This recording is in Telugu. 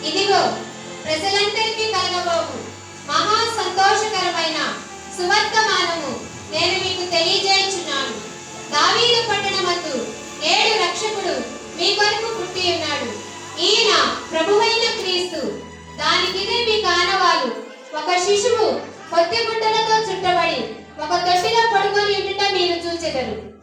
ఇదిగో ప్రజలందరికీ కలగబోవు మహా సంతోషకరమైన సువర్తమానము నేను మీకు తెలియజేయుచున్నాను. దావీదు పట్టణమందు నేడు రక్షకుడు మీ కొరకు పుట్టి ఉన్నాడు. ఈయన ప్రభువైన క్రీస్తు. దానికిదే మీ కానవాలు. ఒక శిశువు కొద్ది గుడ్డలతో చుట్టబడి ఒక తొట్టిలో పడుకొని ఉండుట మీరు చూచెదరు.